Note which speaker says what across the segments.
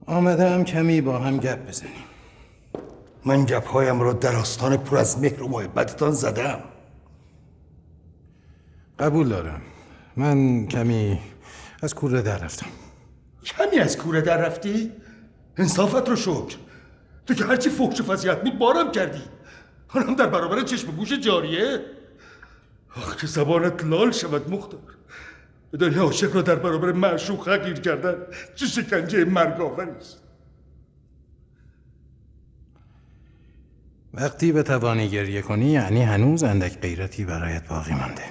Speaker 1: آمدم کمی با هم گپ بزنیم.
Speaker 2: من گپ‌هایم را در آستان پر از مهر و محبتتان زدم.
Speaker 1: قبول دارم. من کمی از کوره در رفتم.
Speaker 2: کمی از کوره در رفتی؟ انصافت رو شکر. تو که هرچی فحش و فضیحت بود بارم کردی. حالا در برابر چشم گوش جاریه؟ آخ که زبانت لال شود مختار. بدانی عاشق را در برابر معشوق حقیر کردن چه شکنجه مرگاوری است.
Speaker 1: وقتی بتوانی گریه کنی یعنی هنوز اندک غیرتی برایت باقی مانده.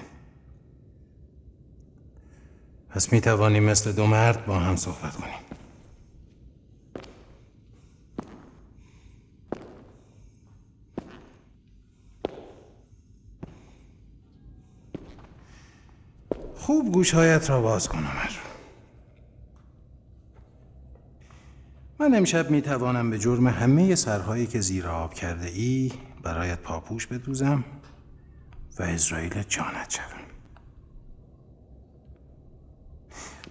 Speaker 1: پس میتوانیم مثل دو مرد با هم صحبت کنیم. خوب گوشهایت را باز کن عمر. من امشب میتوانم به جرم همه سرهایی که زیر آب کرده ای برایت پاپوش بدوزم و اسرائیل جانت شوم.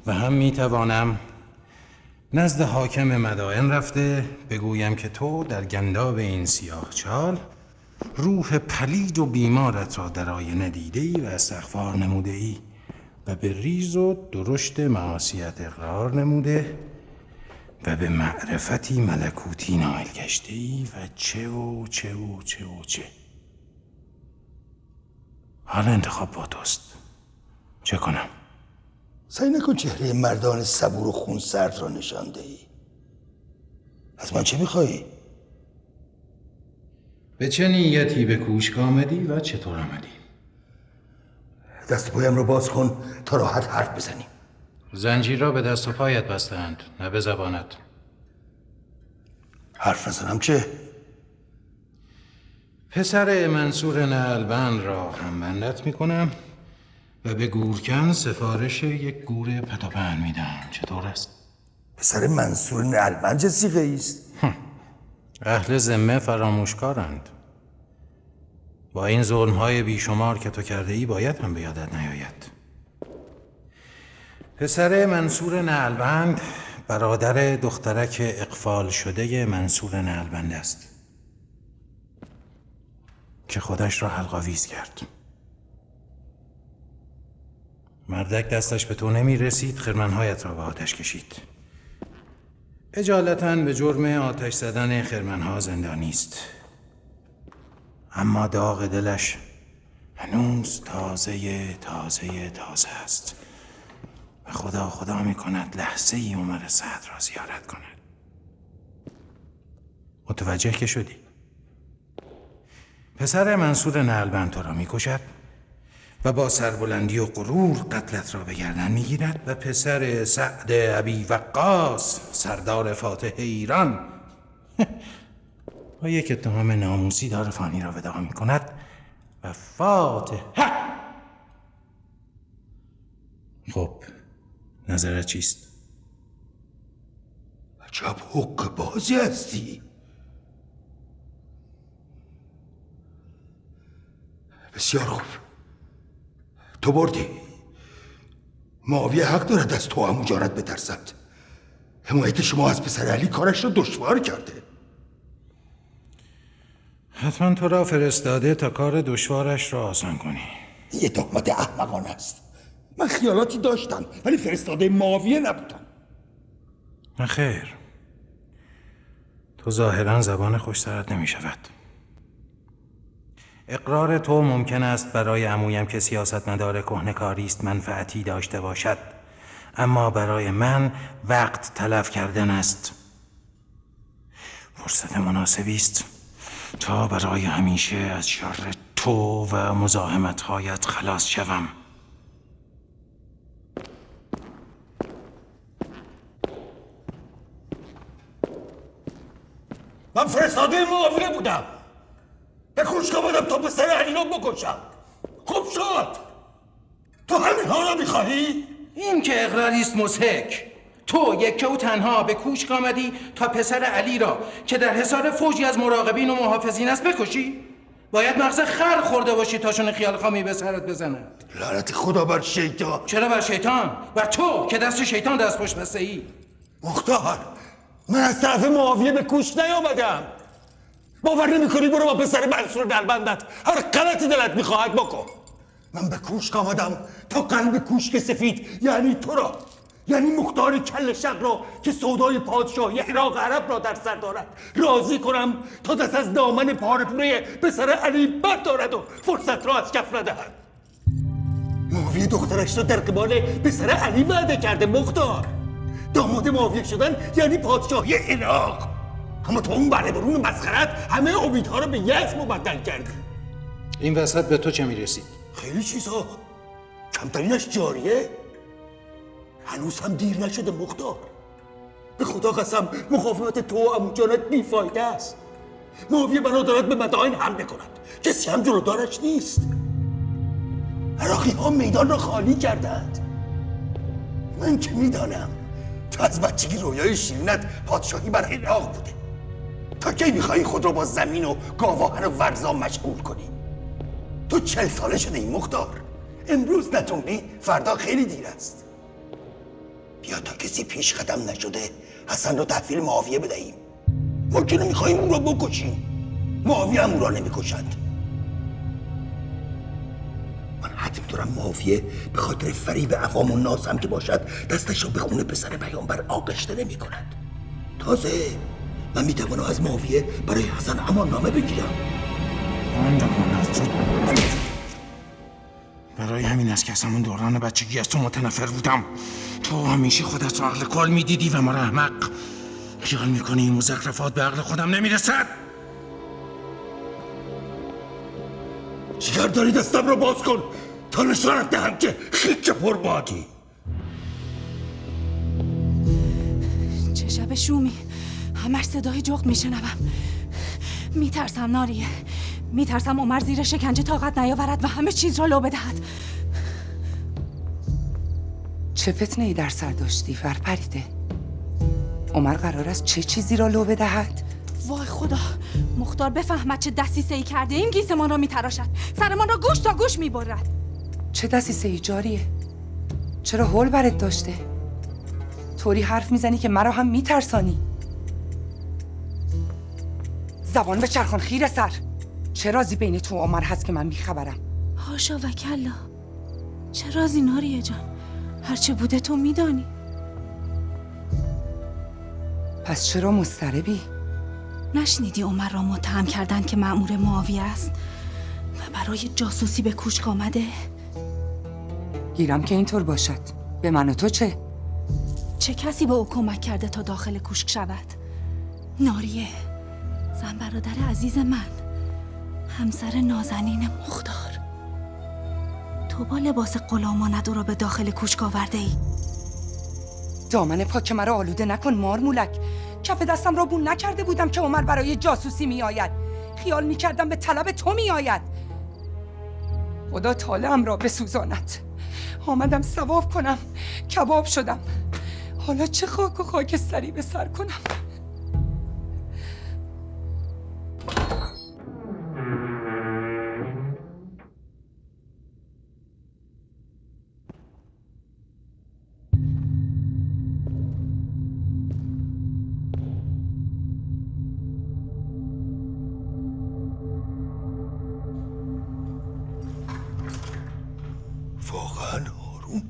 Speaker 1: و هم میتوانم نزد حاکم مدائن رفته بگویم که تو در گنداب این سیاه چال روح پلید و بیمارت را در آینه دیده ای و استغفار نموده ای و به ریز و درشت معاصیت اقرار نموده و به معرفتی ملکوتی نائل گشته ای و چه و چه و چه و چه. حالا انتخاب با توست. چه کنم؟
Speaker 2: سعی نکن چهره مردان صبور و خونسرد را نشان دهی. از من چه میخوایی؟
Speaker 1: به چه نیتی به کوشک آمدی و چطور آمدی؟
Speaker 2: دست پایم رو باز کن تا راحت حرف بزنیم.
Speaker 1: زنجیر را به دست و پایت بستند، نه به زبانت.
Speaker 2: حرف نزنم چه؟
Speaker 1: پسر منصور نعلبند را هم بندت میکنم و به گورکن سفارش یک گور پتاپهن میدم. چطور است؟
Speaker 2: پسر منصور نعلبند چه صیغه ایست؟
Speaker 1: اهل ذمه فراموشکارند. با این ظلم‌های بیشمار که تو کرده ای باید هم به یادت نیاید. پسر منصور نعلبند برادر دخترک اقفال شده منصور نعلبند است که خودش را حلق‌آویز کرد. مردک دستش به تو نمی رسید، خرمنهایت را به آتش کشید. اجالتاً به جرم آتش زدن خرمنها زندانی است، اما داغ دلش هنوز تازه است و خدا می کند لحظه ای عمر سعد را زیارت کند. متوجه که شدی؟ پسر منصور نعلبند تو را می کشد و با سربلندی و غرور قتلت را به گردن می گیرد و پسر سعد ابی وقاص سردار فاتح ایران با یک اتهام ناموسی دار فانی را وداع می کند و فاتح. خب نظرت چیست؟
Speaker 2: عجب حق بازی هستی. بسیار خوب، تو بردی. معاویه حق دارد از تو هم مجارت بترسد. حمایت شما از پسر علی کارش را دشوار کرده.
Speaker 1: حتما تو را فرستاده تا کار دشوارش را آسان کنی.
Speaker 2: یه تهمت احمقانه است. من خیالاتی داشتم ولی فرستاده معاویه نبودم.
Speaker 1: خیر، تو ظاهرا زبان خوش سرت نمی شود. اقرار تو ممکن است برای عمویم که سیاستمدار کهنه‌کاری است منفعتی داشته باشد، اما برای من وقت تلف کردن است. فرصت مناسبی است تا برای همیشه از شر تو و مزاحمت‌هایت خلاص شوم.
Speaker 2: من فرستاده معاویه بودم. به کوشک آمدم تا پسر علی را بکشم. خوب شد. تو همین ها را میخواهی؟
Speaker 1: این که اقراری است مضحک. تو یک و تنها به کوشک آمدی تا پسر علی را که در حصار فوجی از مراقبین و محافظین است بکشی؟ باید مغز خر خورده باشی تا چون خیال خامی به سرت بزند.
Speaker 2: لعنت خدا بر شیطان.
Speaker 1: چرا بر شیطان؟ و تو که دست شیطان دست پشت بسته ای.
Speaker 2: مختار، من از طرف معاویه به کوشک نیامدم. باور نمی‌کنی؟ برو با پسر منصور دربندت هر غلطی دلت میخواهد بکن. من به کوشک آمدم تا قلب کوشک سفید، یعنی تو را، یعنی مختار کل شق را که سودای پادشاهی عراق عرب را در سر دارد راضی کنم تا دست از دامن پاره‌پوره پسر علی بردارد و فرصت را از کف ندهد. معاویه دخترش را در قبال پسر علی وعده کرده. مختار، داماد معاویه شدن یعنی پادشاهی عراق. اما تو اون بله برون مسخرت همه امیدها رو به یأس مبدل کردی.
Speaker 1: این وسط به تو چه میرسید؟
Speaker 2: خیلی چیزا، کمترینش جاریه. هنوز هم دیر نشده مختار. به خدا قسم مخافمت تو و عمو جانت بیفایده است. معاویه بنا دارد به مدائن حمله کند، کسی هم جلودارش نیست. عراقی ها میدان را خالی کردند. من که میدانم تو از بچگی رویای شیرینت پادشاهی بر عراق بوده. تا کی میخوایی خود را با زمین و گاواهن و ورزا مشغول کنی؟ تو 40 ساله شده ای مختار. امروز نتونی فردا خیلی دیر است. بیا تا کسی پیش قدم نشده حسن رو تحویل معاویه بدهیم. ما که نمیخواییم او را بکشیم، معاویه هم او را نمیکشد. من حتم دارم معاویه به خاطر فریب عوام و ناس هم که باشد دستش را به خون پسر پیامبر آغشته نمی کند. تازه من میتوانم از معاویه برای حسن امان نامه بگیرم.
Speaker 1: برای همین است که از همون دوران بچگی از تو متنفر بودم. تو همیشه خودت رو عقل کل میدیدی و ما را احمق. خیال میکنی این مزخرفات به عقل خودم نمیرسد؟
Speaker 2: چیکار داری؟ دستم رو باز کن تا نشانت دهم که خیک پربادی.
Speaker 3: چه شب شومی، همش صدای جغد میشنوم. میترسم ناریه، میترسم عمر زیر شکنجه طاقت نیاورد و همه چیز را لو بدهد.
Speaker 4: چه فتنه ای در سر داشتی فرپریده؟ عمر قرار است چه چیزی را لو بدهد؟
Speaker 3: وای خدا، مختار بفهمد چه دسیسه ای کرده این گیسمان را میتراشد، سرمان را گوش تا گوش میبرد.
Speaker 4: چه دسیسه ای جاریه؟ چرا هول برت داشته؟ طوری حرف میزنی که مرا هم میترسانی. زبان به چرخان خیره سر. چه رازی بین تو و عمر هست که من بیخبرم؟
Speaker 3: هاشا و کلا، چه رازی ناریه جان؟ هرچه بوده تو میدانی.
Speaker 4: پس چرا مضطربی؟
Speaker 3: نشنیدی عمر را متهم کردن که مأمور معاویه است و برای جاسوسی به کوشک آمده؟
Speaker 4: گیرم که اینطور باشد. به من و تو چه؟
Speaker 3: چه کسی به او کمک کرده تا داخل کوشک شود؟ ناریه، زن برادر عزیز من، همسر نازنین مختار. تو با لباس غلامانت او را به داخل کوشک آورده ای.
Speaker 4: دامن پاک مرا آلوده نکن مارمولک. کف دستم را بون نکرده بودم که عمر برای جاسوسی می آید. خیال می کردم به طلب تو می آید. خدا طالعم را بسوزاند. آمدم ثواب کنم، کباب شدم. حالا چه خاک و خاکستری به سر کنم؟
Speaker 2: واقعا هارون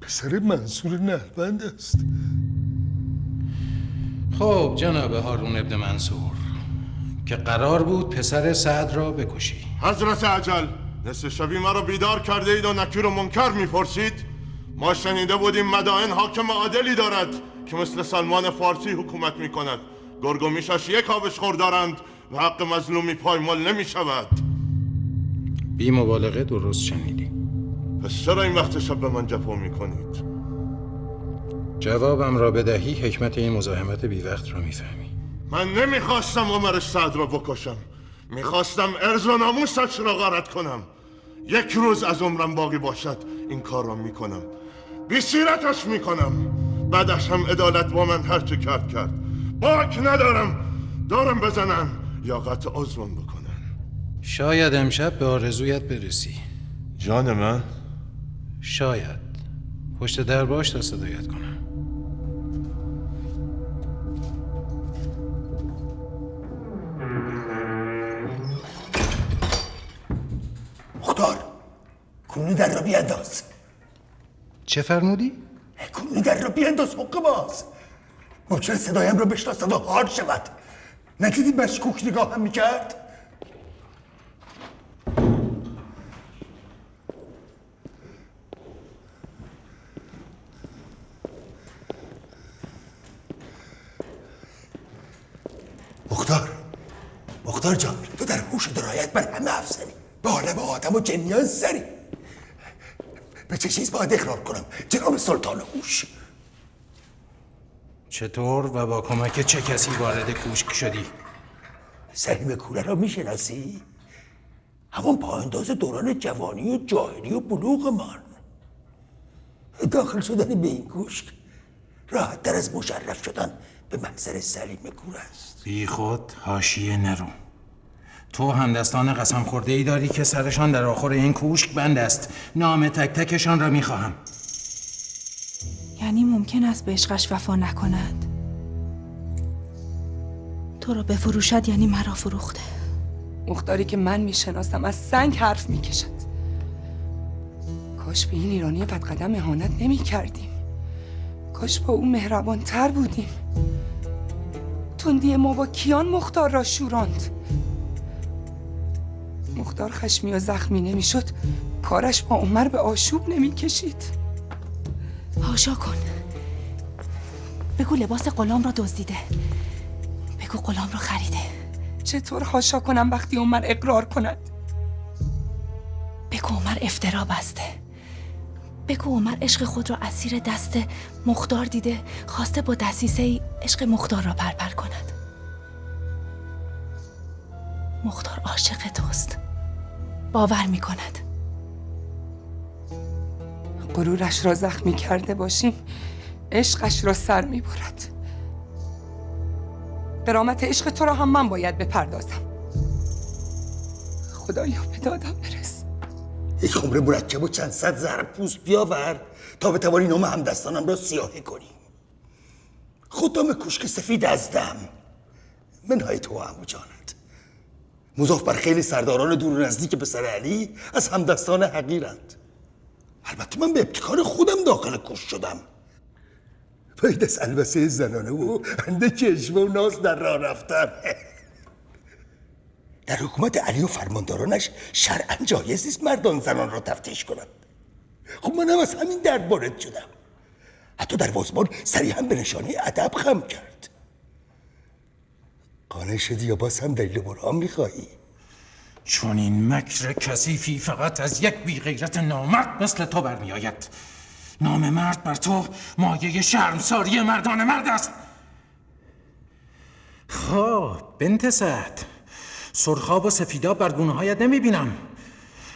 Speaker 2: پسر منصور نلبند است.
Speaker 1: خب جناب هارون ابن منصور، که قرار بود پسر سعد را بکشی.
Speaker 5: حضرت عجل، نصف شبی ما را بیدار کرده اید و نکیر و منکر میپرسید. ما شنیده بودیم مدائن حاکم عادلی دارد که مثل سلمان فارسی حکومت میکند. گرگ و میشش یک آبشخور دارند و حق مظلومی پایمال نمیشود.
Speaker 1: بی مبالغه درست شنیدی.
Speaker 5: پس چرا این وقت شب به من جفا میکنید؟
Speaker 1: جوابم را بدهی حکمت این مزاحمت بی وقت را میفهمی.
Speaker 5: من نمیخواستم عمر سعد را بکشم، میخواستم ارز و ناموسش را غارت کنم. یک روز از عمرم باقی باشد این کار را میکنم، بی‌سیرتش میکنم. بعدش هم عدالت با من هرچه کرد. باک ندارم، دارم بزنن یا قطع عضوم بکنن.
Speaker 1: شاید امشب به آرزویت برسی.
Speaker 5: جان من؟
Speaker 1: شاید پشت در باش تا صدایت کنم.
Speaker 2: مختار، کلونی در را بیانداز.
Speaker 1: چه فرمودی؟
Speaker 2: کلونی در را بیانداز حق باز. ممکن صدایم را بشناسد و حال شود. ندیدی مشکوک نگاهم میکرد؟ مختار جان، تو در هوش و درایت بر همه افزنی، به عالم آدم و جنیان سری. به چه چیز باید اقرار کنم جناب سلطان هوش؟
Speaker 1: چطور و با کمک چه کسی وارد کوشک شدی؟
Speaker 2: سلیم کوره را میشناسی؟ همون پایانداز دوران جوانی و جاهلی و بلوغ من. داخل شدن به این کوشک راحت تر از مشرف شدن به محضر سلیم کوره است.
Speaker 1: بی خود حاشیه نرو. تو همدستان قسم خورده ای داری که سرشان در آخر این کوشک بند است. نام تک تکشان را میخواهم.
Speaker 3: یعنی ممکن است به عشقش وفا نکند؟ تو را بفروشد یعنی مرا فروخته.
Speaker 4: مختاری که من میشناسم از سنگ حرف میکشد. کاش به این ایرانی بدقدم اهانت نمیکردیم. کاش با او مهربان تر بودیم. تندی ما با کیان مختار را شوراند. مختار خشمی و زخمی نمیشد، کارش با عمر به آشوب نمیکشید.
Speaker 3: هاشا کن. بگو لباس غلام را دزدیده. بگو غلام را خریده.
Speaker 4: چطور هاشا کنم وقتی عمر اقرار کند؟
Speaker 3: بگو عمر افترا بسته. بگو عمر عشق خود را اسیر دست مختار دیده، خواسته با دسیسه‌ای عشق مختار را پرپر کند. مختار عاشق توست، باور می کند.
Speaker 4: غرورش را زخمی کرده باشیم، عشقش را سر می برد. غرامت عشق تو را هم من باید بپردازم. خدایا به دادم برس.
Speaker 2: یک خمره مرکب و چند صد زهر پوست بیاور تا بتوانی نام همدستانم را سیاهی کنی. خدام کوشک سفید از دم، منهای تو عمو جانت. مضاف بر خیلی سرداران دور و نزدیک پسر علی از همدستان حقیرند. البته من به ابتکار خودم داخل کوشک شدم. باید از البسه زنانه و اندک چشمه و ناز در راه رفتن. در حکومت علی و فرماندارانش شرعاً جایز نیست مردان زنان را تفتیش کنند. خب منم از همین درد وارد شدم. حتی در وازمان صریحاً به نشانه ادب خم کرد. قانع شدی یا باز هم دلیل برهان میخواهی؟
Speaker 1: چون این مکر کثیفی فقط از یک بی غیرت نامرد مثل تو برمی آید. نام مرد بر تو مایه شرمساری مردان مرد است. خب بنت سعد، سرخاب و سفیداب بر گونه هایت نمی بینم.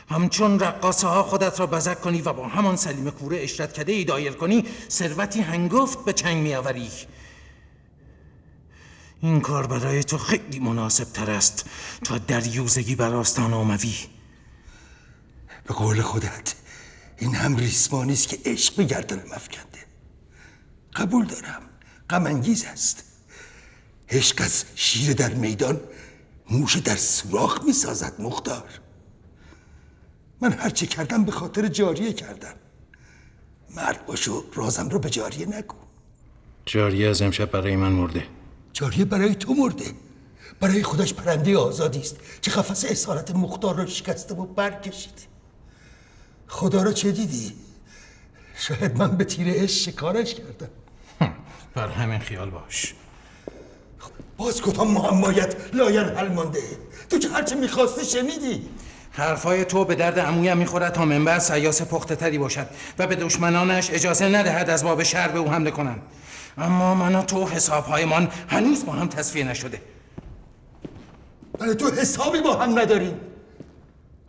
Speaker 1: همچون رقاصه ها خودت را بزک کنی و با همان سلیم کوره اشرت کده ای دایر کنی، ثروتی هنگفت به چنگ می آوری. این کار برای تو خیلی مناسب تر است تا دریوزگی بر آستان اموی.
Speaker 2: به قول خودت این هم ریسمانی است که عشق به گردنم افکنده. قبول دارم، غم انگیز است. عشق از شیر در میدان موش در سوراخ می سازد مختار. من هرچی کردم به خاطر جاریه کردم. مرد باش و رازم رو به جاریه نگو.
Speaker 1: جاریه از امشب برای من مرده.
Speaker 2: جاریه برای تو مرده. برای خودش پرنده آزادی است که قفس اسارت مختار را شکسته و برکشیده. خدا را چه دیدی؟ شاید من به تیر عشق شکارش کردم.
Speaker 1: بر همین خیال باش.
Speaker 2: باز کدام معمایت لاینحل مانده؟ تو که هرچه میخواستی شنیدی.
Speaker 1: حرفای تو به درد عمویم میخورد تا منبع سیاس پخته تری باشد و به دشمنانش اجازه ندهد از باب شر به او حمله کنند. اما من و تو حسابهایمان هنوز با هم تصفیه نشده.
Speaker 2: برای تو حسابی با هم نداریم.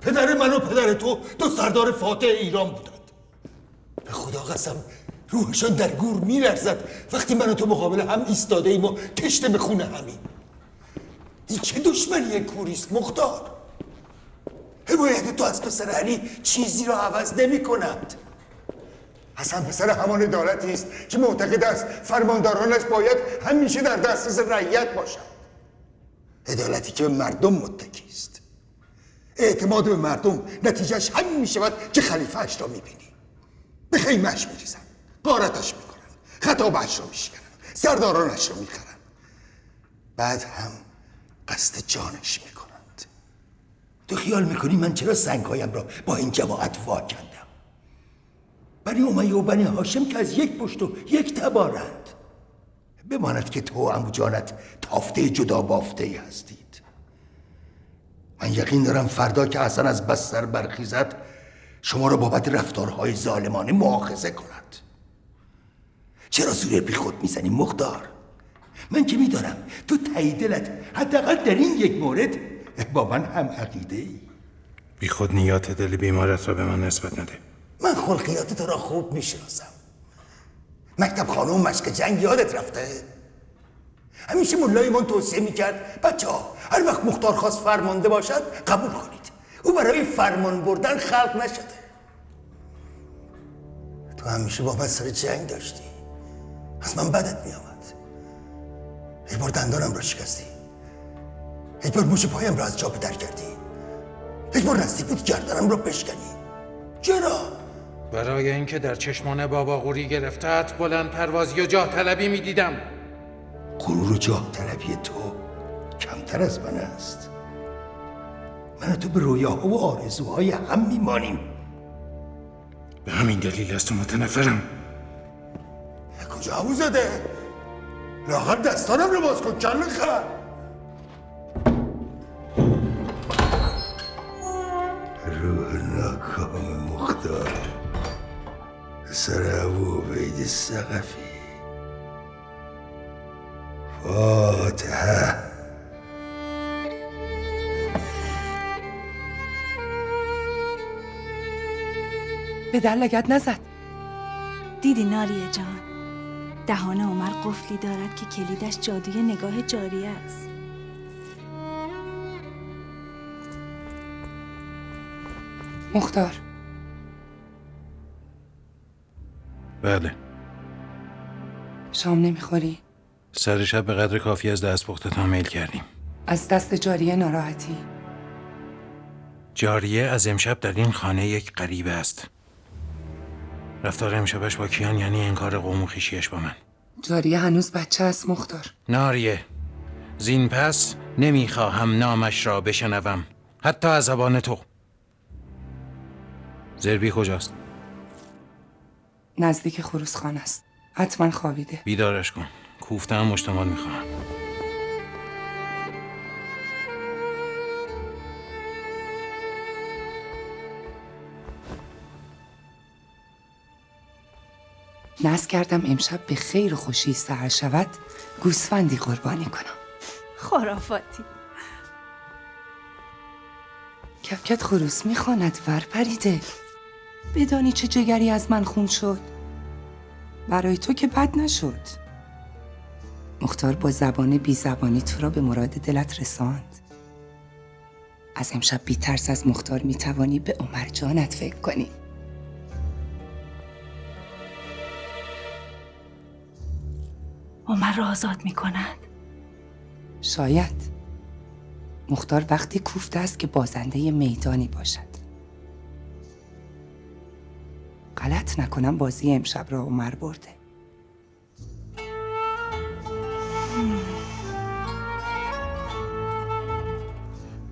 Speaker 2: پدر من و پدر تو دو سردار فاتح ایران بودند. به خدا قسم روحشان در گور میلرزد وقتی من و تو مقابل هم ایستاده ایم و کشته به خون همین. این چه دشمنی کوریست مختار؟ حمایت تو از پسر علی چیزی را عوض نمی کند. حسن پسر همان عدالتی است که معتقد است فرماندارانش باید همیشه در دسترس رعیت باشند. عدالتی که به مردم متکی است. اعتماد به مردم نتیجهش همین میشود که خلیفه‌اش را میبینی. به خیمه‌اش میریزن، غارتش میکنن، خطابه‌اش را میشکنن، سردارانش را میخرن، بعد هم قصد جانش میکنند. تو خیال میکنی من چرا سنگهایم را با این جماعت واکندم؟ بنی امیه و بنی هاشم که از یک پشت و یک تبارند. بماند که تو و عمو جانت تافته جدا بافته ای هستید. من یقین دارم فردا که حسن از بستر برخیزد شما را بابت رفتارهای ظالمانه مؤاخذه کند. چرا سوره بی خود میزنی مختار؟ من که میدانم تو ته دلت حداقل در این یک مورد با من هم عقیده ای.
Speaker 1: بی خود نیات دل بیمارت را به من نسبت نده.
Speaker 2: من خلقیات تو را خوب میشناسم. مکتب خانه و مشق جنگ یادت رفته؟ همیشه ملایمان توصیه میکرد بچه ها هر وقت مختار خواست فرمانده باشد قبول کنید. او برای فرمان بردن خلق نشده. تو همیشه با من سر جنگ داشتی. از من بدت میامد. یک بار دندانم را شکستی. یک بار مچ پایم را از جا به در کردی. یک بار نزدیک بود گردنم را بشکنی. چرا؟
Speaker 1: برای اینکه در چشمان بابا غوری گرفتت بلند پروازی و جاه طلبی میدیدم.
Speaker 2: غرور و جاه طلبی تو کمتر از من است. من و تو به رویاها و آرزوهای هم میمانیم.
Speaker 1: به همین دلیل از تو متنفرم.
Speaker 2: کجا عمو زاده؟ لااقل دستانم رو باز کن کله خر. روح ناکام مختار پسر ابو عبید ثقفی. فاتحه.
Speaker 4: به در لگد نزد.
Speaker 3: دیدی ناریه جان، دهان عمر قفلی دارد که کلیدش جادوی نگاه جاریه است.
Speaker 4: مختار.
Speaker 1: بله.
Speaker 4: شام نمیخوری؟
Speaker 1: سر شب به قدر کافی از دستپختت میل کردیم.
Speaker 4: از دست جاریه ناراحتی؟
Speaker 1: جاریه از امشب در این خانه یک غریبه است. رفتار امشبش با کیان یعنی انکار قوم و خویشیش با من.
Speaker 4: جاریه هنوز بچه است مختار.
Speaker 1: ناریه، زین پس نمیخواهم نامش را بشنوم، حتی از زبان تو. زربی کجاست؟
Speaker 4: نزدیک خروسخانه است. حتما خوابیده.
Speaker 1: بیدارش کن. کوفته هم مشتمال میخواهم.
Speaker 4: نذر کردم امشب به خیر و خوشی سحر شود گوسفندی قربانی کنم.
Speaker 3: خرافاتی.
Speaker 4: کپکت خروس میخواند ور پریده. بدانی چه جگری از من خون شد. برای تو که بد نشد. مختار با زبان بی زبانی تو را به مراد دلت رساند. از امشب بی ترس از مختار میتوانی به عمر جانت فکر کنی.
Speaker 3: عمر را آزاد میکند.
Speaker 4: شاید. مختار وقتی کوفته است که بازنده میدانی باشد. غلط نکنم بازی امشب را عمر برده.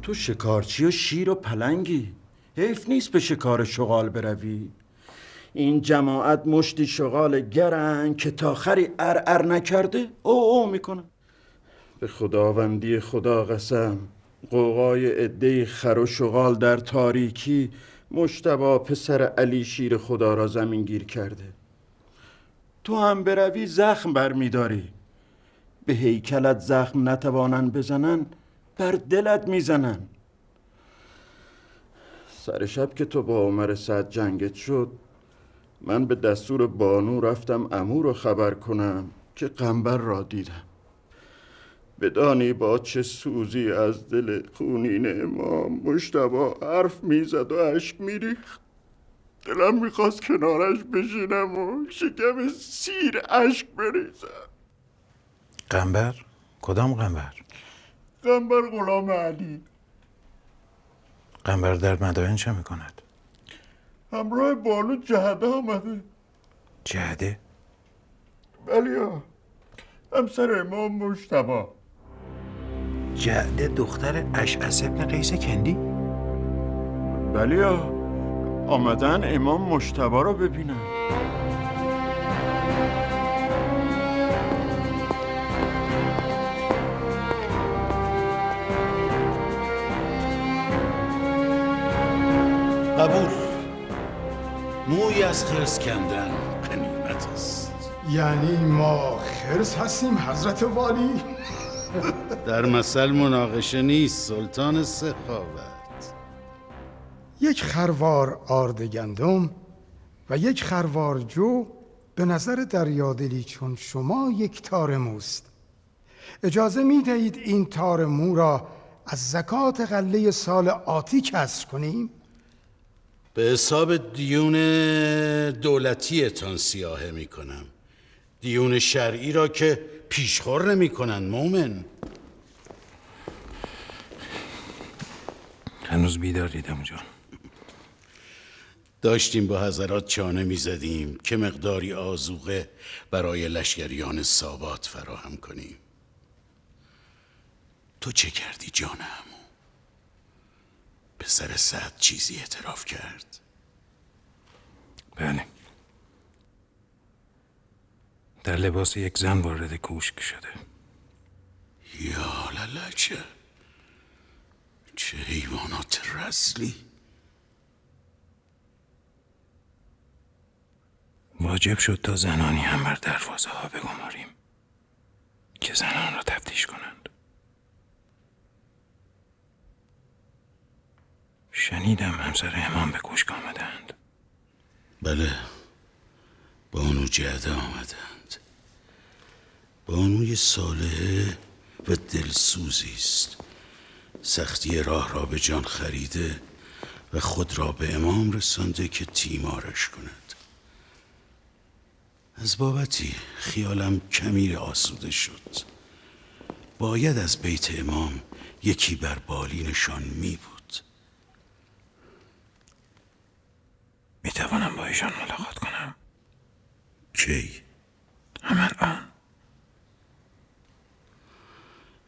Speaker 6: تو شکارچی و شیر و پلنگی، حیف نیست به شکار شغال بروی. این جماعت مشتی شغال گرن که تا خری ار نکرده او میکنن. به خداوندی خدا قسم، قوقای عده خر و شغال در تاریکی مجتبی پسر علی شیر خدا را زمین گیر کرده. تو هم بروی زخم برمیداری. به هیکلت زخم نتوانن بزنن، بر دلت میزنن. سر شب که تو با عمر سعد جنگت شد، من به دستور بانو رفتم عمو رو خبر کنم که قنبر را دیدم. بدانی با چه سوزی از دل خونین امام مجتبی حرف میزد و اشک میریخت. دلم میخواست کنارش بشینم و شکم سیر اشک بریزم.
Speaker 1: قنبر؟ کدام قنبر؟
Speaker 6: قنبر غلام علی.
Speaker 1: قنبر در مدائن چه میکند؟
Speaker 6: همراه بانو جهده آمده.
Speaker 1: جهده؟
Speaker 6: بلیا، همسر امام مجتبی.
Speaker 1: جهده دختر اشعث ابن قیس کندی؟
Speaker 6: بلیا، آمدن امام مجتبی رو ببینن.
Speaker 7: قبول. موی از خرس کندن غنیمت است.
Speaker 8: یعنی ما خرس هستیم حضرت والی؟
Speaker 7: در مثل مناقشه نیست سلطان سخاوت.
Speaker 8: یک خروار آرد گندم و یک خروار جو به نظر دریادلی چون شما یک تار موست. اجازه می دهید این تار مو را از زکات غله سال آتی کسر کنیم؟
Speaker 7: به حساب دیون دولتیتان سیاهه می کنم. دیون شرعی را که پیشخور نمی کنن مومن.
Speaker 1: هنوز بیدارید عمو جان؟
Speaker 7: داشتیم با حضرات چانه می زدیم که مقداری آذوقه برای لشکریان سابات فراهم کنیم. تو چه کردی جان عمو؟ پسر سعد چیزی اعتراف کرد؟
Speaker 1: بله، در لباس یک زن وارد کوشک شده.
Speaker 7: یا للچه، چه حیوانات رسلی.
Speaker 1: واجب شد تا زنانی هم بر دروازه ها بگماریم که زنان را تفتیش کنند. شنیدم همسر امام به کوشک آمدند.
Speaker 7: بله، بانو جهده آمدند. بانوی صالحه و دلسوزی است. سختی راه را به جان خریده و خود را به امام رسانده که تیمارش کند. از بابتی خیالم کمی آسوده شد. باید از بیت امام یکی بر بالینشان می بود.
Speaker 1: می توانم با ایشان ملاقات کنم؟
Speaker 7: کی؟
Speaker 1: همین الان.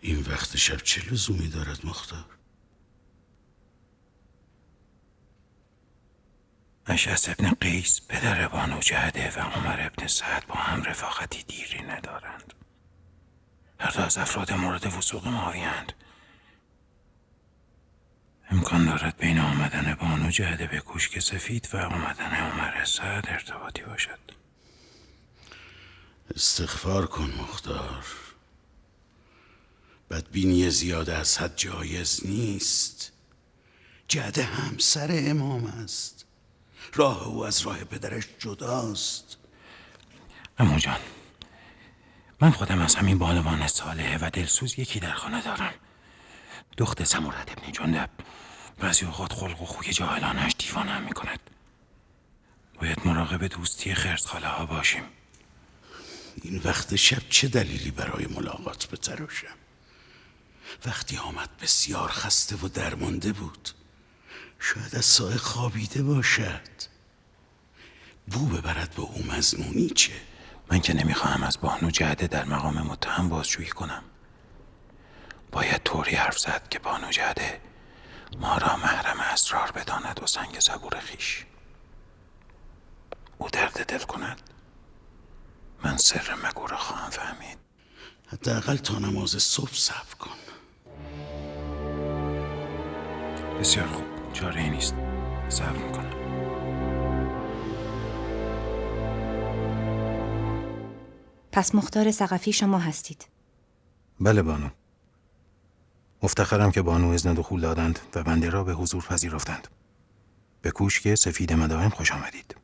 Speaker 7: این وقت شب چه لزومی دارد مختار؟
Speaker 1: اشعث ابن قیس پدر بانو جهده و عمر ابن سعد با هم رفاقتی دیری ندارند. هر دو از افراد مورد وثوق معاویه‌اند. امکان دارد بین آمدن بانو جهده به کوشک سفید و آمدن عمر سعد ارتباطی باشد.
Speaker 7: استغفار کن مختار. بدبینی زیاده از حد جایز نیست. جهده همسر امام است. راه او از راه پدرش جداست.
Speaker 1: عمو جان، من خودم از همین بالوان صالحه و دلسوز یکی در خانه دارم. دخت سمورت ابن جندب. بعضی اوقات خلق و خوی جاهلانش دیوانه‌ام میکند. باید مراقب دوستی خرسخاله ها باشیم.
Speaker 7: این وقت شب چه دلیلی برای ملاقات بتراشم؟ وقتی آمد بسیار خسته و درمانده بود. شاید از سایه خوابیده باشد. بو ببرد به او مظنونی چه؟
Speaker 1: من که نمیخواهم از بانو جهده در مقام متهم بازجویی کنم. باید طوری حرف زد که بانو جهده ما را محرم اسرار بداند و سنگ صبور خیش. او درد دل کند، من سر مگو را خواهم فهمید.
Speaker 7: حداقل تا نماز صبح صبر کن.
Speaker 1: بسیار خوب، چاره ای نیست. صبر میکنم.
Speaker 9: پس مختار ثقفی شما هستید؟
Speaker 1: بله بانو. مفتخرم که بانو اذن دخول دادند و بنده را به حضور پذیرفتند. به کوشک سفید مدائن خوش آمدید.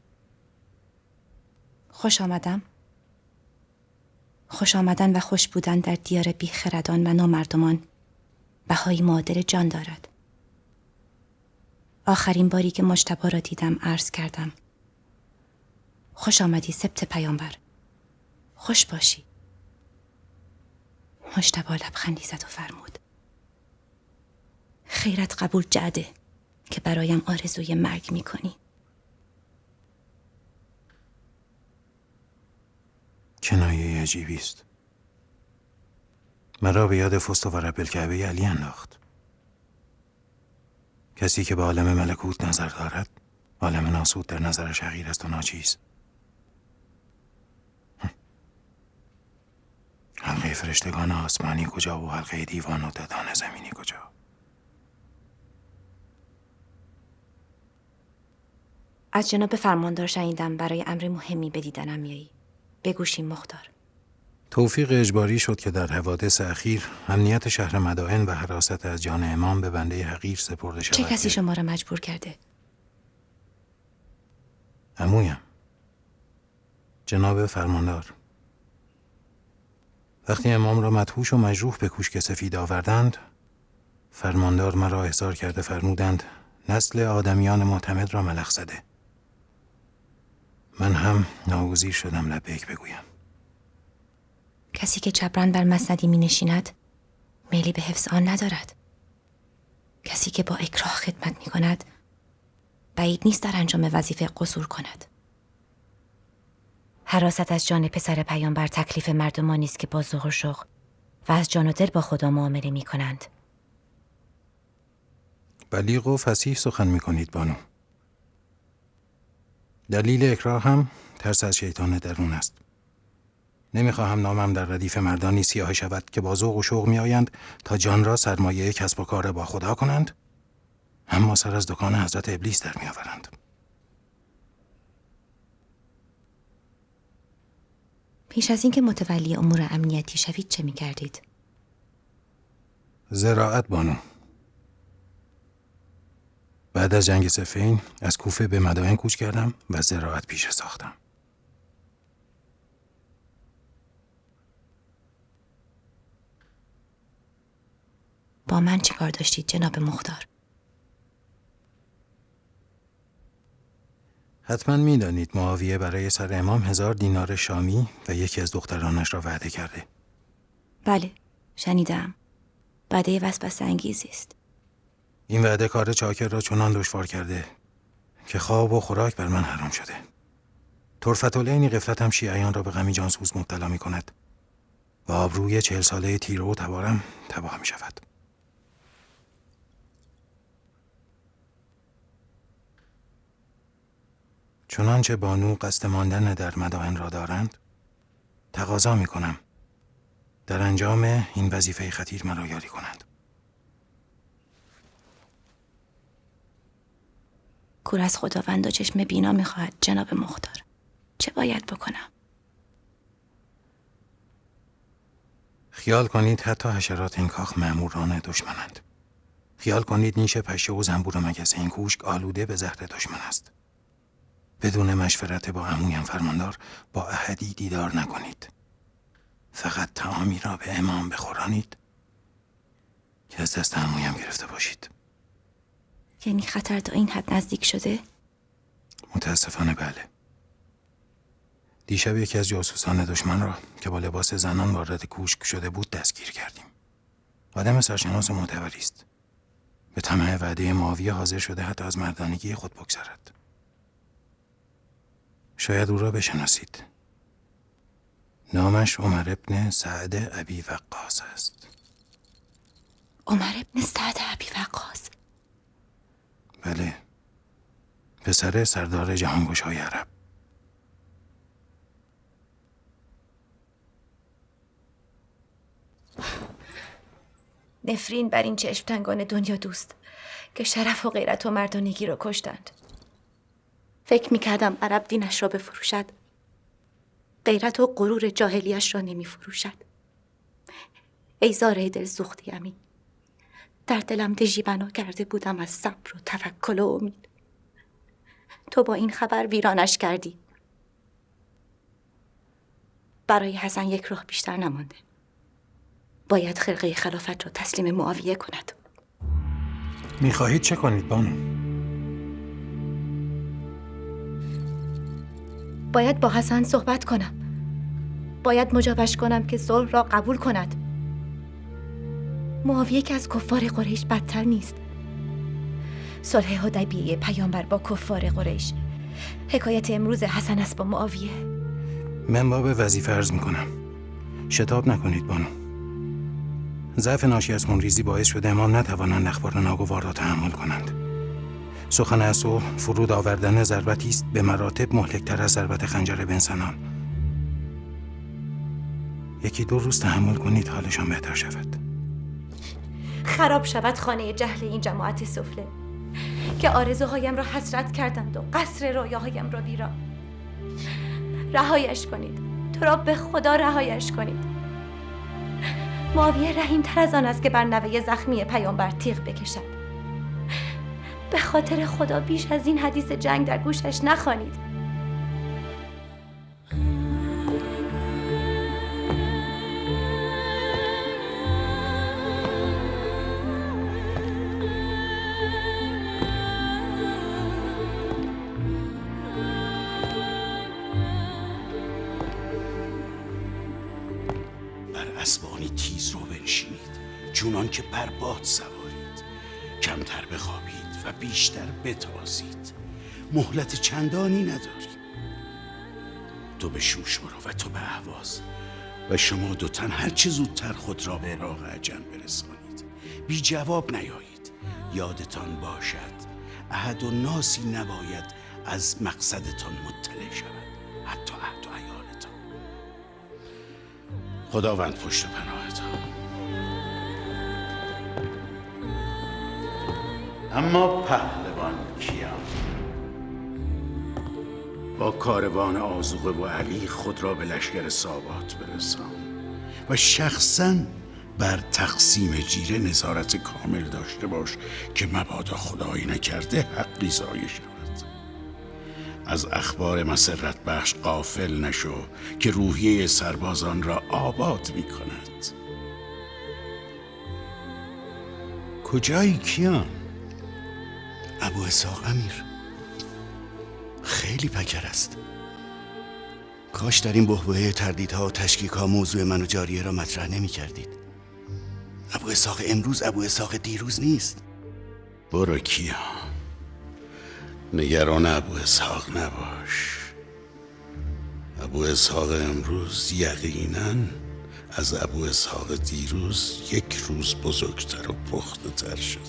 Speaker 9: خوش آمدم. خوش آمدن و خوش بودن در دیار بیخردان و نامردمان بهایی معادل جان دارد. آخرین باری که مجتبی را دیدم عرض کردم: خوش آمدی سبط پیامبر، خوش باشی. مجتبی لبخندی زد و فرمود: خیرت قبول جعده، که برایم آرزوی مرگ میکنی.
Speaker 1: کنایه عجیبی است. مرا به یاد فست و رب الکعبه علی انداخت. کسی که به عالم ملکوت نظر دارد، عالم ناسوت در نظرش حقیر است و ناچیز. حلقه فرشتگان آسمانی کجا و حلقه دیوان و ددان زمینی کجا؟
Speaker 9: از جناب فرماندار شنیدم برای امر مهمی به دیدنم میایی. بگوشیم مختار.
Speaker 1: توفیق اجباری شد که در حوادث اخیر امنیت شهر مدائن و حراست از جان امام به بنده حقیر سپرده شود.
Speaker 9: چه کسی شما را مجبور کرده؟
Speaker 1: عمویم، جناب فرماندار. وقتی امام را مدهوش و مجروح به کوشک سفید آوردند، فرماندار مرا احضار کرده فرمودند نسل آدمیان معتمد را ملخ زده. من هم ناگزیر شدم لبیک بگویم.
Speaker 9: کسی که چبران بر مسندی می نشیند میلی به حفظ آن ندارد. کسی که با اکراه خدمت می کند بعید نیست در انجام وظیفه قصور کند. حراست از جان پسر پیامبر تکلیف مردمانی است که با ذوق و شوق و از جان و دل با خدا معامله می کنند.
Speaker 1: بلیغ و فصیح سخن می کنید بانو. دلیل اکراه هم ترس از شیطان درون است. نمیخواهم نامم در ردیف مردانی سیاه شود که با ذوق و شوق می آیند تا جان را سرمایه کسب و کار با خدا کنند، اما سر از دکان حضرت ابلیس در می آورند.
Speaker 9: پیش از اینکه متولی امور امنیتی شوید چه می کردید؟
Speaker 1: زراعت بانو. بعد از جنگ صفین از کوفه به مدائن کوچ کردم و زراعت پیشه ساختم.
Speaker 9: با من چه کار داشتید جناب مختار؟
Speaker 1: حتما میدانید معاویه برای سر امام 1000 دینار شامی و یکی از دخترانش را وعده کرده.
Speaker 9: بله، شنیدم. وعده وسوسه انگیزی است.
Speaker 1: این وعده کار چاکر را چنان دشوار کرده که خواب و خوراک بر من حرام شده. طرفتالعینی غفلتم شیعیان را به غمی جانسوز مبتلا می کند و آبروی 40 ساله تیره و تبارم تباه می شود. چنانچه بانو قصد ماندن در مدائن را دارند، تقاضا می کنم در انجام این وظیفه خطیر مرا یاری کنند.
Speaker 9: کور از خداوند و چشم بینا می خواهد جناب مختار. چه باید بکنم؟
Speaker 1: خیال کنید حتی حشرات این کاخ مأموران دشمنند. خیال کنید نیش پشه و زنبور و مگس این کوشک آلوده به زهر دشمن است. بدون مشورت با عمویم فرماندار با احدی دیدار نکنید. فقط طعامی را به امام بخورانید که از دست عمویم گرفته باشید.
Speaker 9: یعنی خطر تا این حد نزدیک شده؟
Speaker 1: متاسفانه بله. دیشب یکی از جاسوسان دشمن را که با لباس زنان وارد کوشک شده بود دستگیر کردیم. آدم سرشناس و معتبری است. به طمع وعده معاویه حاضر شده حتی از مردانگی خود بگذرد. شاید او را بشناسید. نامش عمر ابن سعد ابی وقاص است.
Speaker 9: عمر ابن سعد ابی وقاص؟
Speaker 1: بله، پسر سردار جهانگشای عرب.
Speaker 9: نفرین بر این چشم‌تنگان دنیا دوست که شرف و غیرت و مردانگی را کشتند. فکر می‌کردم عرب دینش را بفروشد، غیرت و غرور جاهلیش را نمی‌فروشد. ای زاره دل سوختی امین، در دلم دژی بنا کرده بودم از صبر و توکل و امید. تو با این خبر ویرانش کردی. برای حسن یک راه بیشتر نمانده. باید خرقه خلافت را تسلیم معاویه کند.
Speaker 1: میخواهید چه کنید بانو؟
Speaker 9: باید با حسن صحبت کنم. باید مجابش کنم که صلح را قبول کند. معاویه که از کفار قریش بدتر نیست. صلح حدیبیه پیامبر با کفار قریش، حکایت امروز حسن است با معاویه.
Speaker 1: من باب وظیفه عرض میکنم، شتاب نکنید بانو. ضعف ناشی از خونریزی باعث شده امام نتوانند اخبار ناگوار را تحمل کنند. سخن اصول فرود آوردن ضربتی است به مراتب مهلک‌تر از ضربت خنجر بن سنان. یکی دو روز تحمل کنید حالشان بهتر شود.
Speaker 9: خراب شود خانه جهل این جماعت سفله که آرزوهایم را حسرت کردند و قصر رویاهایم را ویران. رهایش کنید، تو را به خدا رهایش کنید. معاویه رحیم تر از آن است که بر نوه زخمی پیامبر تیغ بکشد. به خاطر خدا بیش از این حدیث جنگ در گوشش نخوانید.
Speaker 7: بر اسبانی تیز رو بنشینید، چونان که بر باد سوارید. کمتر بخوابید و بیشتر بتازید. مهلت چندانی نداریم. تو به شوش برو و تو به اهواز و شما دو تن هر چه زودتر خود را به عراق عجم برسانید. بی جواب نیایید. یادتان باشد احد و ناسی نباید از مقصدتان مطلع شود، حتی احد و عیالتان. خداوند پشت و پناهتان. اما پهلوان کیان با کاروان آذوقه و علی خود را به لشکر ساوات برسان و شخصاً بر تقسیم جیره نظارت کامل داشته باش که مبادا خدایی نکرده حقی ضایع شود. از اخبار مسرت بخش غافل نشو که روحیه سربازان را آباد می کند. کجایی کیان؟
Speaker 10: ابو اسحاق امیر، خیلی پکر است. کاش در این بحبوحه تردیدها و تشکیک‌ها موضوع من و جاریه را مطرح نمی کردید. ابو اسحاق امروز ابو اسحاق دیروز نیست.
Speaker 7: برو کیان، نگران ابو اسحاق نباش. ابو اسحاق امروز یقیناً از ابو اسحاق دیروز یک روز بزرگتر و پخته تر شده.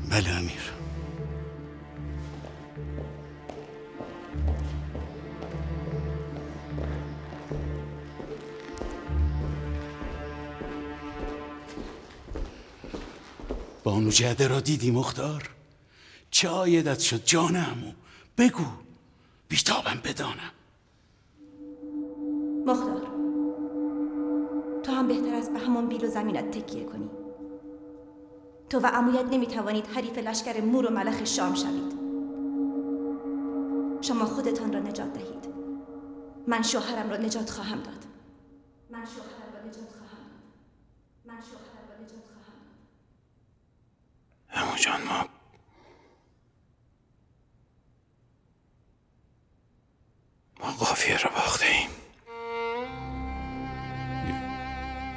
Speaker 10: بله امیر.
Speaker 7: بانو جعده را دیدی مختار؟ چه عایدت شد جان عمو؟ بگو بیتابم بدانم.
Speaker 9: مختار، تو هم بهتر از به همان بیل و زمینت تکیه کنی. تو و عمویت نمیتوانید حریف لشکر مور و ملخ شام شوید. شما خودتان را نجات دهید. من شوهرم را نجات خواهم داد.
Speaker 1: عمو جان، ما قافیه را باخته ایم.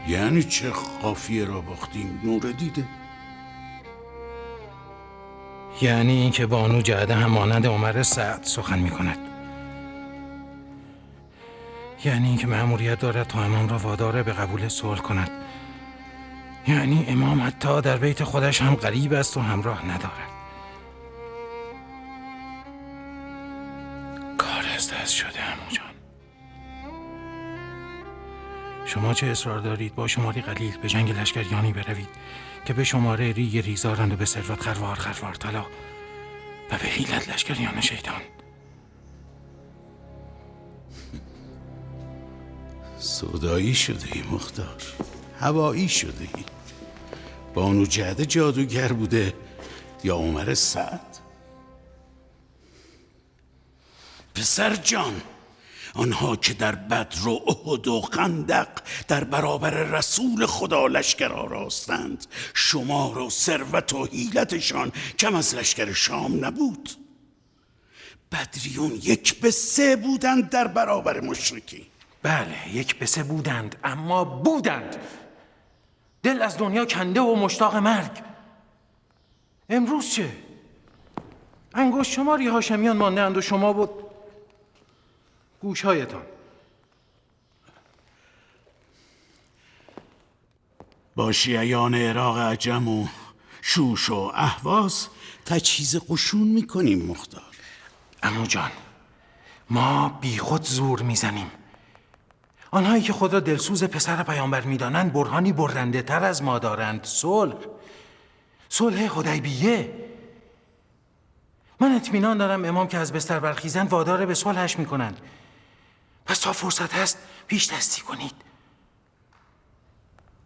Speaker 7: یعنی چه قافیه را باختیم؟ نور دیده؟
Speaker 1: یعنی اینکه بانو جعده هم مانند عمر سعد سخن می کند. یعنی اینکه مأموریت دارد تا امام را وادار به قبول صلح کند. یعنی امام حتی در بیت خودش هم غریب است و همراه ندارد. کار از دست شده عمو جان. شما چه اصرار دارید با شماری قلیل به جنگ لشکریانی بروید که به شماره ریگ ریزارند و به ثروت خروار طلا و به حیلت لشکریان شیطان.
Speaker 7: سودایی شده ای مختار، هوایی شده ای. بانو جعده جادوگر بوده یا عمر سعد؟ پسر جان، آنها که در بدر و احد و خندق در برابر رسول خدا لشکر آراستند، شمار و ثروت و حیلتشان کم از لشکر شام نبود. بدریون 1-3 بودند در برابر مشرکین.
Speaker 1: بله 1-3 بودند، اما بودند. دل از دنیا کنده و مشتاق مرگ. امروز چه؟ انگشت شماری هاشمیان مانده اند و شما بود گوشهایتان.
Speaker 7: با شیعیان عراق عجم و شوش و اهواز تجهیز قشون میکنیم مختار.
Speaker 1: عمو جان، ما بی خود زور میزنیم. آنهایی که خود را دلسوز پسر پیامبر میدانند برهانی برنده تر از ما دارند. صلح حدیبیه. من اطمینان دارم امام که از بستر برخیزند وادار به صلحش میکنند. پس تا فرصت هست پیش دستی کنید،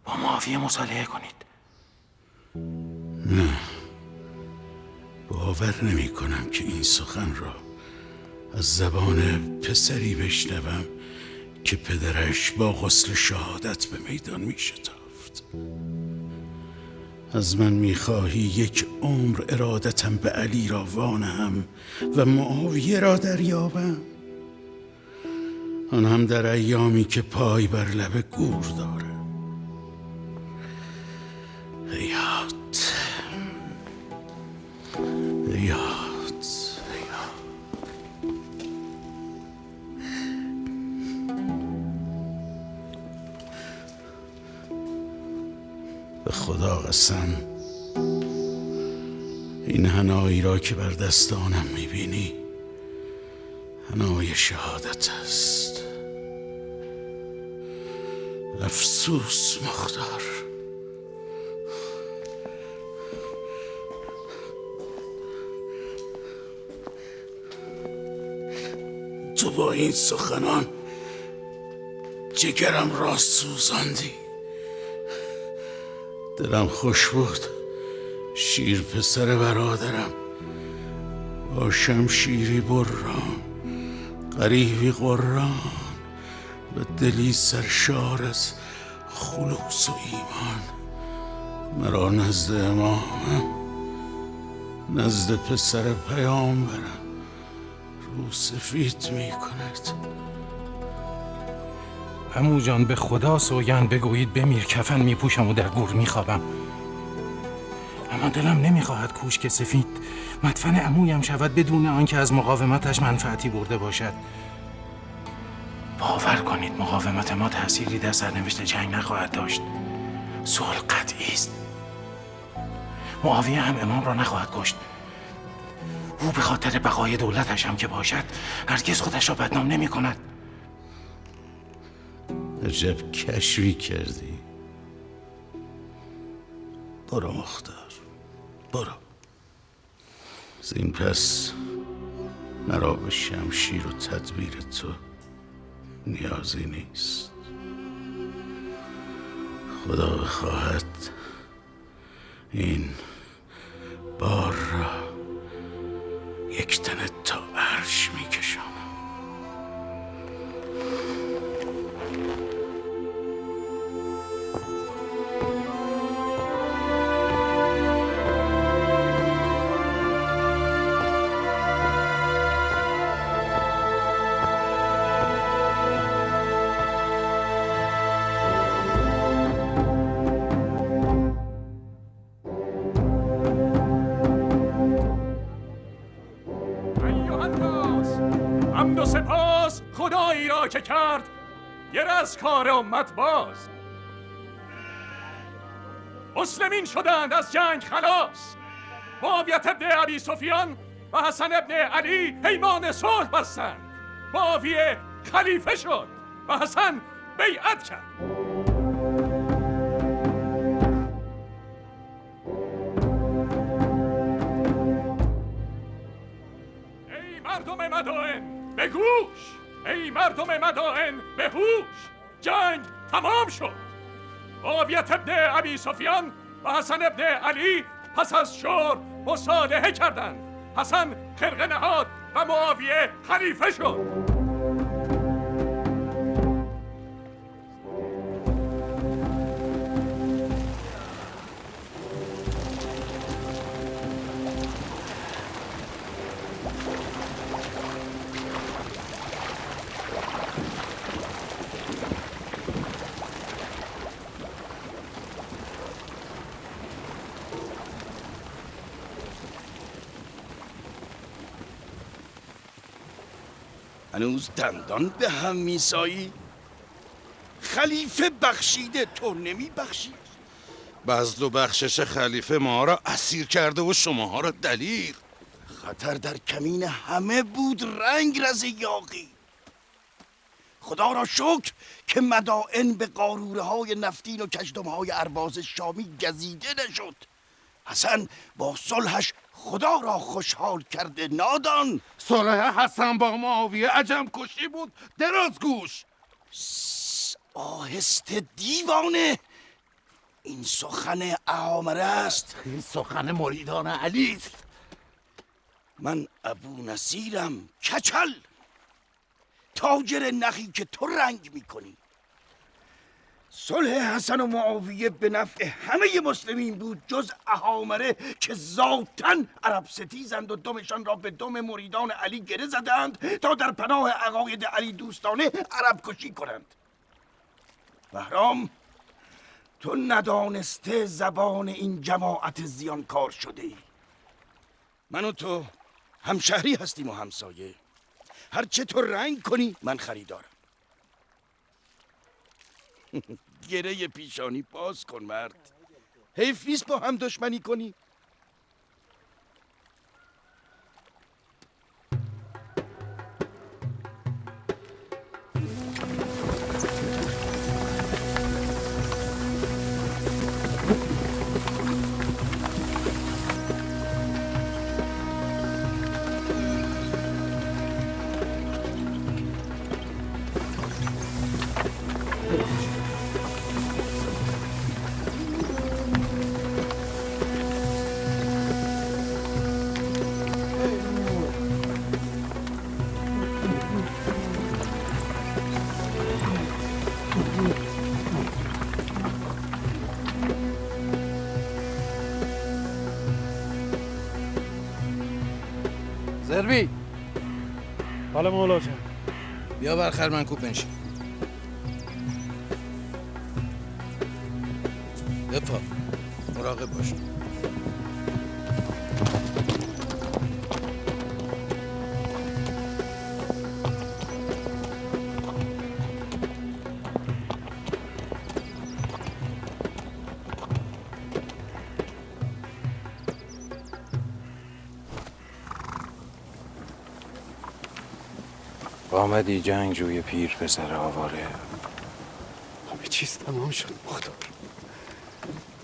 Speaker 1: با معاویه مصالحه کنید.
Speaker 7: نه، باور نمی کنم که این سخن را از زبان پسری بشنوم که پدرش با غسل شهادت به میدان می شتافت. از من می خواهی یک عمر ارادتم به علی را وانهم و معاویه را دریابم، آن هم در ایامی که پای بر لب گور داره. هیهات هیهات. به خدا قسم این حنایی را که بر دستانم میبینی حنای شهادت است. افسوس مختار، تو با این سخنان جگرم را سوزاندی. دلم خوش بود شیر پسر برادرم با شمشیری بران، غریبی قران و دلی سرشار از خلوص و ایمان مرا نزد امامم، نزد پسر پیامبرم رو سفید می کند.
Speaker 1: عمو جان، به خدا سوگند بگویید بمیر، کفن می پوشم و در گور می خوابم. اما دلم نمی خواهد کوشک سفید مدفن عمویم شود بدون آنکه از مقاومتش منفعتی برده باشد. باور کنید مقاومت ما تأثیری در سرنوشت جنگ نخواهد داشت. صلح قطعی است. معاویه هم امام را نخواهد کشت. او به خاطر بقای دولتش هم که باشد هرگز خودش را بدنام نمی کند.
Speaker 7: عجب کشفی کردی. برو مختار، برو. زین پس مرا به شمشیر و تدبیر تو نیازی نیست. خدا بخواهد این بار را یک تنه تا عرش میکشانم.
Speaker 11: حمد و سپاس خدایی را که کرد گر از کار امت باز. مسلمین شدند از جنگ خلاص. معاویه ابن ابی سفیان و حسن ابن علی پیمان صلح بستند. معاویه خلیفه شد و حسن بیعت کرد. ای مردم مدائن به گوش، ای مردم مدائن به هوش، جنگ تمام شد. معاویه ابن ابی سفیان و حسن ابن علی پس از شور مصالحه کردند. حسن خرقه نهاد و معاویه خلیفه شد.
Speaker 7: هنوز دندان به هم میسایی؟ خلیفه بخشیده، تو نمی بخشی؟ بذل و بخشش خلیفه ما را اسیر کرده و شماها را دلیر. خطر در کمین همه بود، رنگ رز یاغی. خدا را شکر که مدائن به قاروره های نفتین و کژدم های ارباز شامی گزیده نشد. حسن با صلحش خدا را خوشحال کرده. نادان
Speaker 5: صلح حسن با معاویه عجم کشی بود. دراز گوش.
Speaker 7: آهسته دیوانه، این سخن اعامره است.
Speaker 5: این سخن مریدان علی است.
Speaker 7: من ابو نصیرم، کچل، تاجر نخی که تو رنگ میکنی. صلح حسن و معاویه به نفع همه مسلمین بود جز اهامره که ذاتاً عرب ستیزند و دمشان را به دم مریدان علی گره زدند تا در پناه عقاید علی دوستانه عرب کشی کنند. بهرام، تو ندانسته زبان این جماعت زیانکار شده ای. من و تو همشهری هستیم و همسایه. هرچه تو رنگ کنی من خریدارم. گره پیشانی باز کن مرد. حیف نیست با هم دشمنی کنی.
Speaker 1: زربی،
Speaker 12: حالا مولا جان،
Speaker 1: بیا بر خرمنکوب بنشین. بپا، مراقب باش. آمدی جنگجوی پیر پسر آواره.
Speaker 12: همه چیز تمام شد مختار.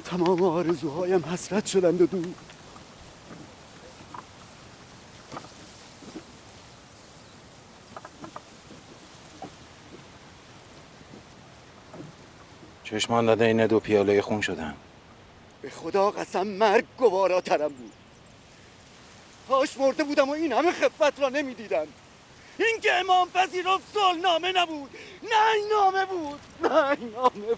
Speaker 12: تمام آرزوهایم حسرت شدند و دور.
Speaker 1: چشمان داده این دو پیاله خون شدن.
Speaker 12: به خدا قسم مرگ گواراترم بود. کاش مرده بودم و این همه خفت را نمیدیدم. این که امام پذیرفت صلح نامه نبود، نه این نامه بود، نه این نامه بود.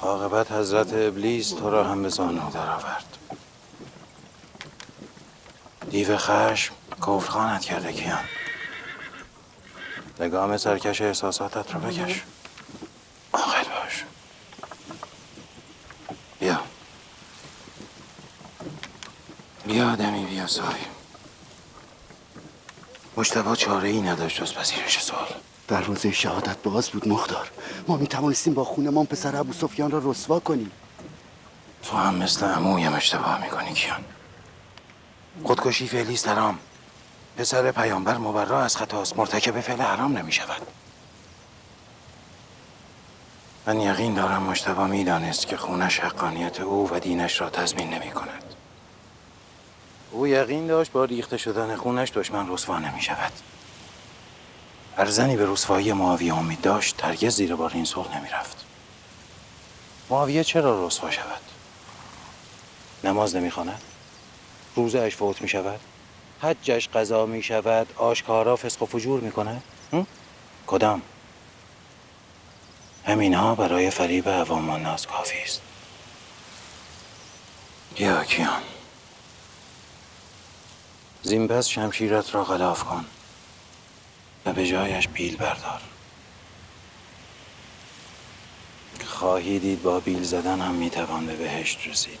Speaker 1: عاقبت حضرت ابلیس تو را هم به زانو در آورد. دیو خشم کفرخانت کرده کیان. لگام سرکش احساساتت رو بکش. عاقل باش. بیا بیا آدمی، بیا سای. مجتبی چاره ای نداشت جز پذیرش صلح.
Speaker 12: دروازه شهادت باز بود مختار. ما می توانستیم با خونمان پسر ابو سفیان را رسوا کنیم.
Speaker 1: تو هم مثل عمویم اشتباه میکنی کیان. خودکشی فعلی است حرام. پسر پیامبر مبرا از خطاست، مرتکب فعل حرام نمیشود. من یقین دارم مجتبی میدانست که خونش حقانیت او و دینش را تضمین نمی کند. او یقین داشت با ریخته شدن خونش دشمن رسوا نمی شود. هر زنی به رسوایی معاویه امید داشت هرگز زیر بار این صلح نمی رفت. معاویه چرا رسوا شود؟ نماز نمی خواند؟ روزه‌اش فوت می شود؟ حجش قضا می شود؟ آشکارا فسق و فجور می کند؟ کدام؟ همینها برای فریب عوام الناس کافی است. بیا کیان، زین پس شمشیرت را غلاف کن و به جایش بیل بردار. خواهی دید با بیل زدن هم میتوان به بهشت رسید.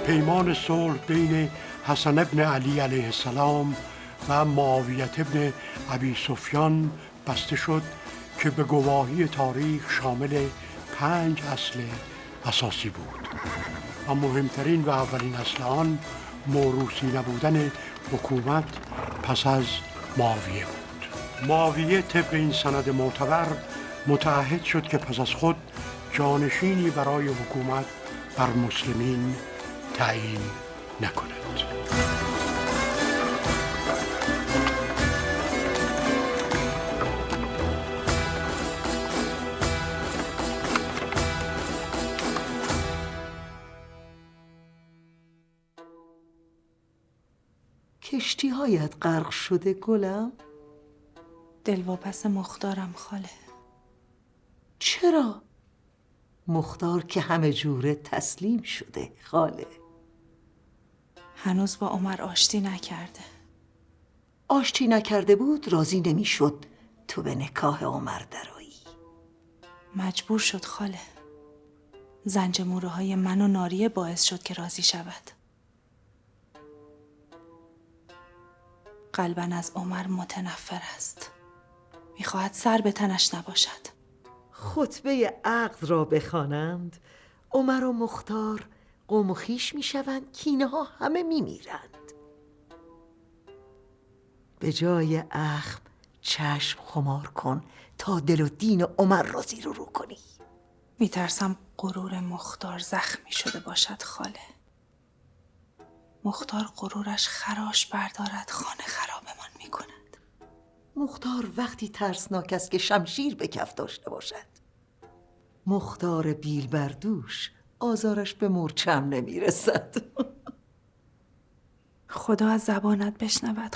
Speaker 13: پیمان صلح بین حسن ابن علی علیه السلام و معاویه ابن ابی سفیان بسته شد که به گواهی تاریخ شامل 5 اصل اساسی بود و مهمترین و اولین اصل آن موروثی نبودن حکومت پس از معاویه بود. معاویه طبق این سند معتبر متعهد شد که پس از خود جانشینی برای حکومت بر مسلمین تعیین نکند.
Speaker 14: کشتی هایت غرق شده گلم؟
Speaker 3: دلواپس مختارم خاله.
Speaker 14: چرا؟ مختار که همه جوره تسلیم شده خاله.
Speaker 3: هنوز با عمر آشتی نکرده.
Speaker 14: آشتی نکرده بود راضی نمیشد تو به نکاح عمر درایی.
Speaker 3: مجبور شد خاله. زنج موره های من و ناریه باعث شد که راضی شود. قلباً از عمر متنفر است. میخواهد سر به تنش نباشد.
Speaker 14: خطبه عقد را بخوانند، عمر و مختار قوم و خویش میشوند، کینه ها همه میمیرند. به جای اخم چشم خمار کن تا دل و دین عمر را زیر و رو کنی.
Speaker 3: میترسم غرور مختار زخمی شده باشد خاله. مختار غرورش خراش بردارد خانه خرابمان میکند.
Speaker 14: مختار وقتی ترسناک است که شمشیر به کف داشته باشد. مختار بیل بردوش آزارش به مورچم نمیرسد.
Speaker 3: خدا از زبانت بشنود